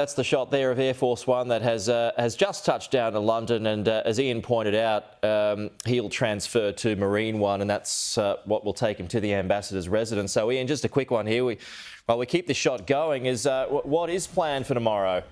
That's the shot there of Air Force One that has just touched down to London, and as Ian pointed out, he'll transfer to Marine One, and that's what will take him to the Ambassador's residence. So, Ian, just a quick one here. While we keep the shot going, is what is planned for tomorrow?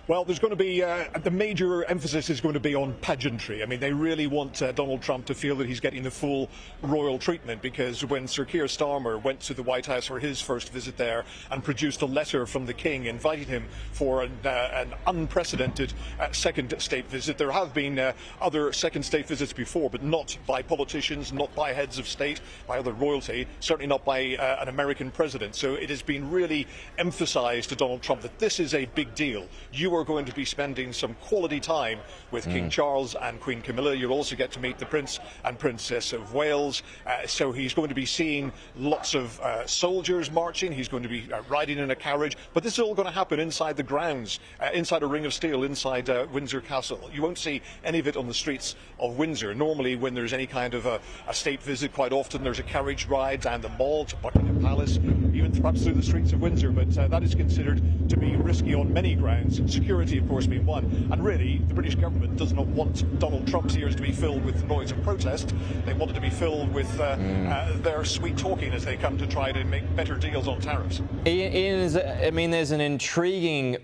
Well, there's going to be, the major emphasis is going to be on pageantry. I mean, they really want Donald Trump to feel that he's getting the full royal treatment, because when Sir Keir Starmer went to the White House for his first visit there and produced a letter from the King inviting him for an unprecedented second state visit, there have been other second state visits before, but not by politicians, not by heads of state, by other royalty, certainly not by an American president. So it has been really emphasised to Donald Trump that this is a big deal. You are going to be spending some quality time with King Charles and Queen Camilla. You'll also get to meet the Prince and Princess of Wales. So he's going to be seeing lots of soldiers marching. He's going to be riding in a carriage. But this is all going to happen inside the grounds, inside a ring of steel, inside Windsor Castle. You won't see any of it on the streets of Windsor. Normally, when there's any kind of a state visit, quite often there's a carriage ride down the Mall to Buckingham Palace, even perhaps through the streets of Windsor. But that is considered to be risky on many grounds. Security, of course, being one. And really, the British government does not want Donald Trump's ears to be filled with the noise of protest. They want it to be filled with their sweet talking as they come to try to make better deals on tariffs. Ian, I mean, there's an intriguing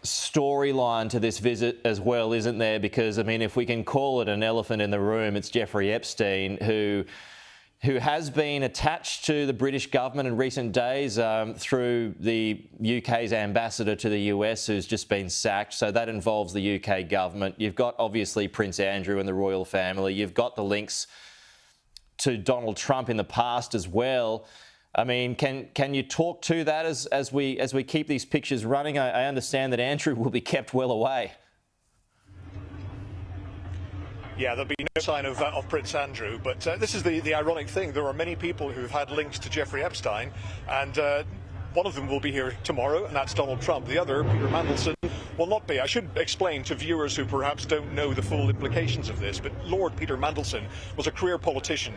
storyline to this visit as well, isn't there? Because, I mean, if we can call it an elephant in the room, it's Jeffrey Epstein, who has been attached to the British government in recent days through the UK's ambassador to the US, who's just been sacked. So that involves the UK government. You've got, obviously, Prince Andrew and the royal family. You've got the links to Donald Trump in the past as well. I mean, can you talk to that as we keep these pictures running? I understand that Andrew will be kept well away. Yeah, there'll be no sign of Prince Andrew, but this is the ironic thing. There are many people who've had links to Jeffrey Epstein, and one of them will be here tomorrow, and that's Donald Trump. The other, Peter Mandelson, will not be. I should explain to viewers who perhaps don't know the full implications of this, but Lord Peter Mandelson was a career politician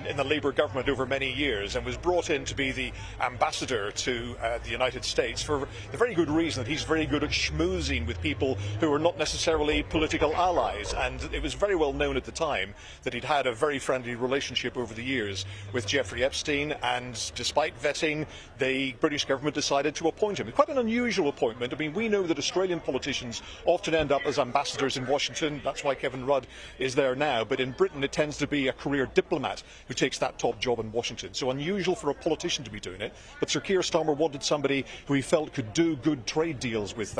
in the Labour government over many years, and was brought in to be the ambassador to the United States for the very good reason that he's very good at schmoozing with people who are not necessarily political allies. And it was very well known at the time that he'd had a very friendly relationship over the years with Jeffrey Epstein, and despite vetting, the British government decided to appoint him. Quite an unusual appointment. I mean, we know that Australian politicians often end up as ambassadors in Washington. That's why Kevin Rudd is there now. But in Britain, it tends to be a career diplomat who takes that top job in Washington. So unusual for a politician to be doing it. But Sir Keir Starmer wanted somebody who he felt could do good trade deals with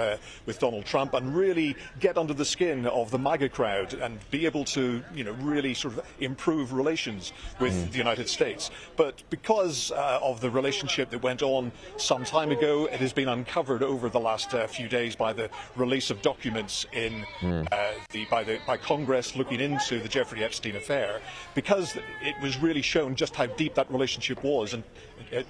Donald Trump and really get under the skin of the MAGA crowd and be able to, really sort of improve relations with the United States. But because of the relationship that went on some time ago, it has been uncovered over the last few days by the release of documents by Congress looking into the Jeffrey Epstein affair, because it was really shown just how deep that relationship was, and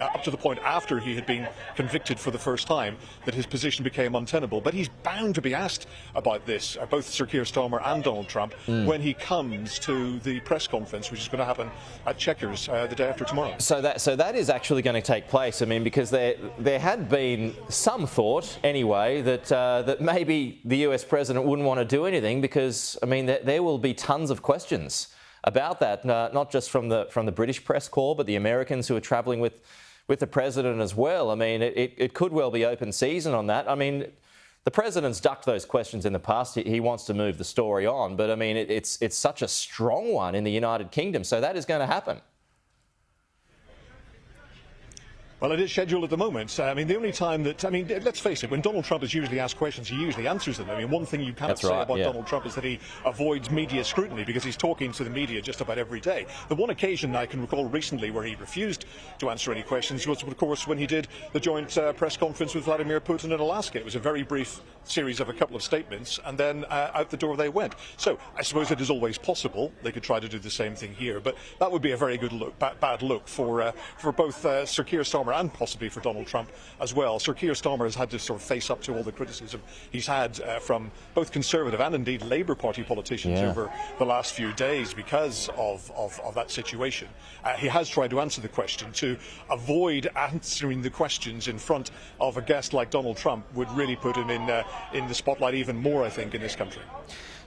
up to the point after he had been convicted for the first time that his position became untenable. But he's bound to be asked about this, both Sir Keir Starmer and Donald Trump, when he comes to the press conference, which is going to happen at Chequers the day after tomorrow. So that is actually going to take place. I mean, because there had been some thought, anyway, that maybe the US president wouldn't want to do anything, because, I mean, there will be tons of questions about that, not just from the British press corps, but the Americans who are travelling with the president as well. I mean, it could well be open season on that. I mean, the president's ducked those questions in the past. He wants to move the story on, but I mean, it's such a strong one in the United Kingdom, so that is going to happen. Well, it is scheduled at the moment. I mean, the only time that, I mean, let's face it, when Donald Trump is usually asked questions, he usually answers them. I mean, one thing you cannot say about Donald Trump is that he avoids media scrutiny, because he's talking to the media just about every day. The one occasion I can recall recently where he refused to answer any questions was, of course, when he did the joint press conference with Vladimir Putin in Alaska. It was a very brief series of a couple of statements, and then out the door they went. So I suppose it is always possible they could try to do the same thing here, but that would be a very good look, bad look for both Sir Keir Starmer Starmer and possibly for Donald Trump as well. Sir Keir Starmer has had to sort of face up to all the criticism he's had from both Conservative and indeed Labour Party politicians over the last few days because of that situation. He has tried to answer the question. To avoid answering the questions in front of a guest like Donald Trump would really put him in the spotlight even more, I think, in this country.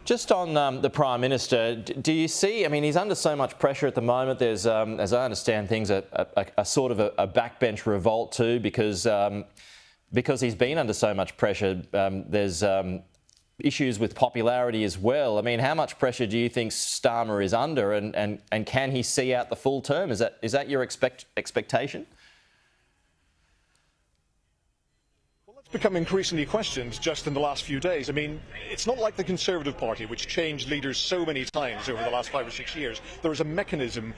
Just on the Prime Minister, do you see, I mean, he's under so much pressure at the moment. There's, as I understand things, a sort of a backbench revolt too, because he's been under so much pressure. There's issues with popularity as well. I mean, how much pressure do you think Starmer is under, and can he see out the full term? Is that your expectation? Become increasingly questioned just in the last few days. I mean, it's not like the Conservative Party, which changed leaders so many times over the last 5 or 6 years. There is a mechanism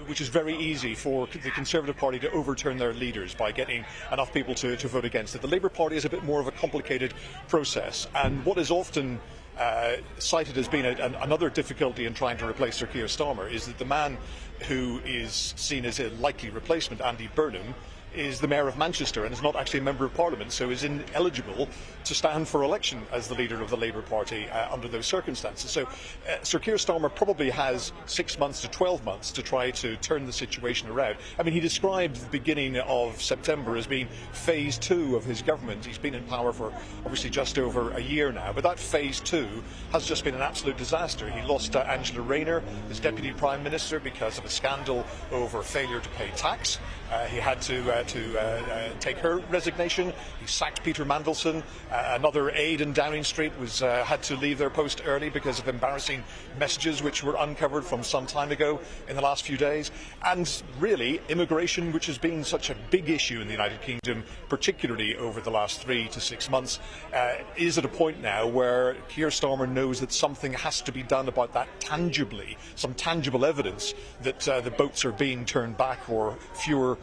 which is very easy for the Conservative Party to overturn their leaders by getting enough people to vote against it. The Labour Party is a bit more of a complicated process, and what is often cited as being another difficulty in trying to replace Sir Keir Starmer is that the man who is seen as a likely replacement, Andy Burnham, is the Mayor of Manchester and is not actually a Member of Parliament, so is ineligible to stand for election as the leader of the Labour Party under those circumstances. So Sir Keir Starmer probably has 6 months to 12 months to try to turn the situation around. I mean, he described the beginning of September as being phase 2 of his government. He's been in power for obviously just over a year now, but that phase 2 has just been an absolute disaster. He lost Angela Rayner, his Deputy Prime Minister, because of a scandal over failure to pay tax. He had to take her resignation. He sacked Peter Mandelson. Another aide in Downing Street had to leave their post early because of embarrassing messages which were uncovered from some time ago in the last few days. And really, immigration, which has been such a big issue in the United Kingdom, particularly over the last 3 to 6 months, is at a point now where Keir Starmer knows that something has to be done about that tangibly, some tangible evidence that the boats are being turned back or fewer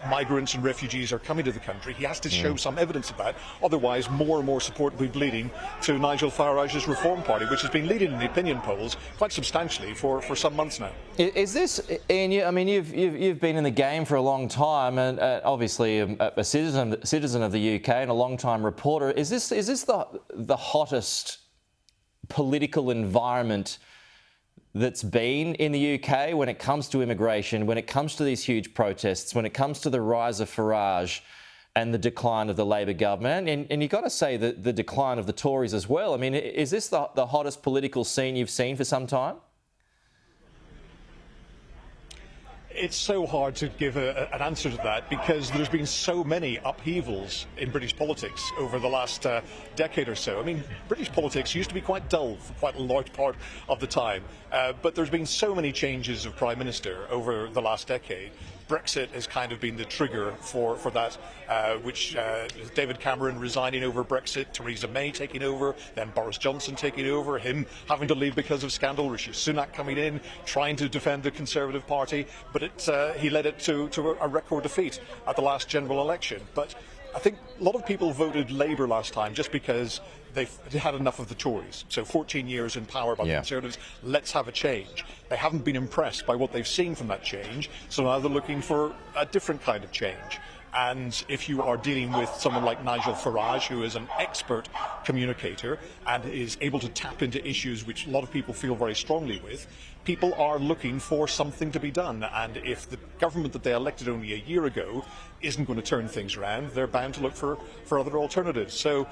migrants and refugees are coming to the country. He has to show some evidence of that. Otherwise, more and more support will be bleeding to Nigel Farage's Reform Party, which has been leading in the opinion polls quite substantially for some months now. Is this, Ian? I mean, you've been in the game for a long time, and obviously a citizen of the UK and a long-time reporter. Is this the hottest political environment that's been in the UK when it comes to immigration, when it comes to these huge protests, when it comes to the rise of Farage and the decline of the Labor government, and you've got to say the decline of the Tories as well. I mean, is this the hottest political scene you've seen for some time? It's so hard to give an answer to that because there's been so many upheavals in British politics over the last decade or so. I mean, British politics used to be quite dull for quite a large part of the time, but there's been so many changes of Prime Minister over the last decade. Brexit has kind of been the trigger for that, which David Cameron resigning over Brexit, Theresa May taking over, then Boris Johnson taking over, him having to leave because of scandal, Rishi Sunak coming in, trying to defend the Conservative Party, but he led it to a record defeat at the last general election. But I think a lot of people voted Labour last time just because they had enough of the Tories. So 14 years in power by the Conservatives, let's have a change. They haven't been impressed by what they've seen from that change, so now they're looking for a different kind of change. And if you are dealing with someone like Nigel Farage, who is an expert communicator and is able to tap into issues which a lot of people feel very strongly with, people are looking for something to be done. And if the government that they elected only a year ago isn't going to turn things around, they're bound to look for other alternatives. So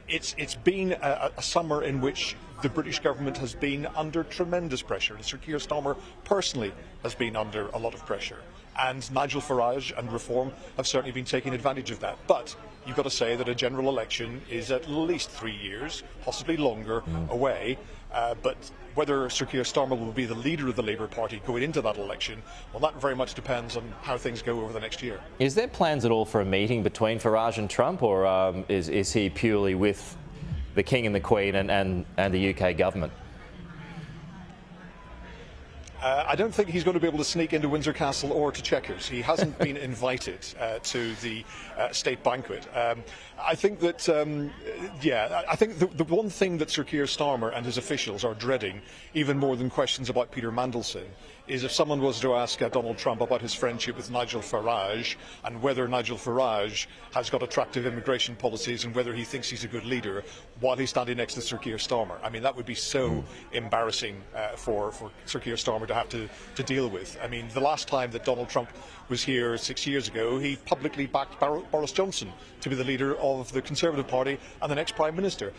it's been a summer in which the British government has been under tremendous pressure. Sir Keir Starmer personally has been under a lot of pressure. And Nigel Farage and Reform have certainly been taking advantage of that. But you've got to say that a general election is at least 3 years, possibly longer, away. But whether Sir Keir Starmer will be the leader of the Labour Party going into that election, well, that very much depends on how things go over the next year. Is there plans at all for a meeting between Farage and Trump, or is he purely with the King and the Queen and the UK government? I don't think he's going to be able to sneak into Windsor Castle or to Chequers. He hasn't been invited to the state banquet. I think that, I think the one thing that Sir Keir Starmer and his officials are dreading, even more than questions about Peter Mandelson, is if someone was to ask Donald Trump about his friendship with Nigel Farage and whether Nigel Farage has got attractive immigration policies and whether he thinks he's a good leader while he's standing next to Sir Keir Starmer. I mean, that would be so embarrassing for Sir Keir Starmer to have to deal with. I mean, the last time that Donald Trump was here 6 years ago, he publicly backed Boris Johnson to be the leader of the Conservative Party and the next Prime Minister.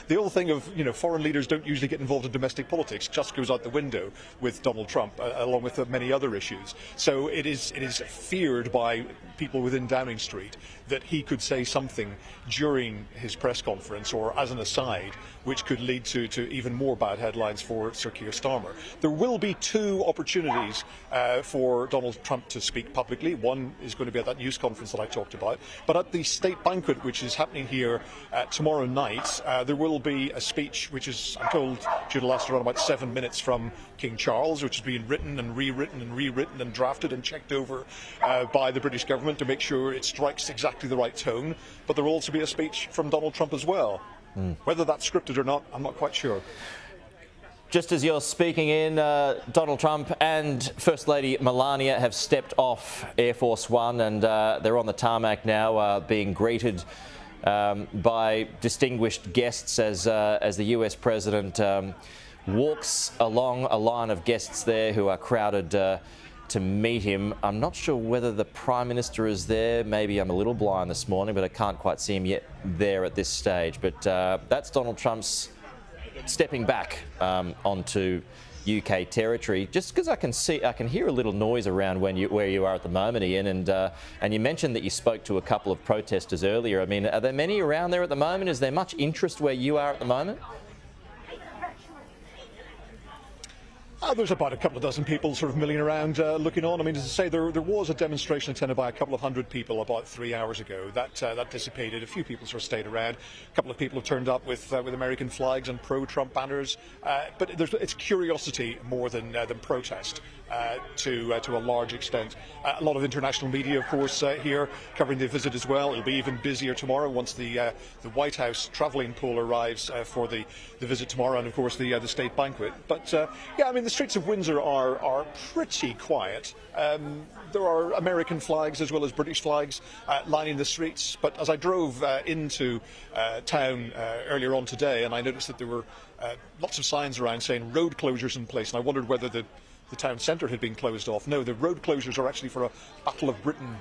The whole thing of, foreign leaders don't usually get involved in domestic politics just goes out the window with Donald Trump, along with many other issues. So it is feared by people within Downing Street that he could say something during his press conference or as an aside which could lead to even more bad headlines for Sir Keir Starmer. There will be two opportunities for Donald Trump to speak publicly. One is going to be at that news conference that I talked about, but at the state banquet which is happening here tomorrow night, there will be a speech which is, I'm told, due to last around about 7 minutes from King Charles, which is being written and rewritten and drafted and checked over by the British government to make sure it strikes exactly the right tone. But there will also be a speech from Donald Trump as well. Whether that's scripted or not, I'm not quite sure. Just as you're speaking in, Donald Trump and First Lady Melania have stepped off Air Force One, and they're on the tarmac now, being greeted by distinguished guests as the US President walks along a line of guests there who are crowded to meet him. I'm not sure whether the Prime Minister is there. Maybe I'm a little blind this morning, but I can't quite see him yet there at this stage. But that's Donald Trump's stepping back onto UK territory. Just because I can hear a little noise around where you are at the moment, Ian, and you mentioned that you spoke to a couple of protesters earlier. I mean, are there many around there at the moment? Is there much interest where you are at the moment? There's about a couple of dozen people sort of milling around looking on. I mean, as I say, there was a demonstration attended by a couple of hundred people about 3 hours ago. That dissipated. A few people sort of stayed around. A couple of people have turned up with American flags and pro-Trump banners. But it's curiosity more than protest to a large extent. A lot of international media, of course, here covering the visit as well. It'll be even busier tomorrow once the White House travelling pool arrives for the visit tomorrow, and of course the state banquet. But yeah, I mean, the streets of Windsor are pretty quiet. There are American flags as well as British flags lining the streets. But as I drove into town earlier on today, and I noticed that there were lots of signs around saying road closures in place, and I wondered whether the town centre had been closed off. No, the road closures are actually for a Battle of Britain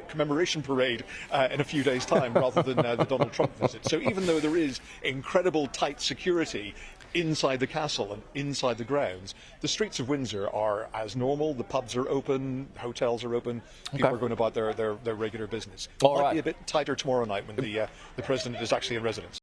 commemoration parade in a few days' time, rather than the Donald Trump visit. So even though there is incredible tight security inside the castle and inside the grounds, the streets of Windsor are as normal. The pubs are open, hotels are open, people are going about their regular business. Might be a bit tighter tomorrow night when the President is actually in residence.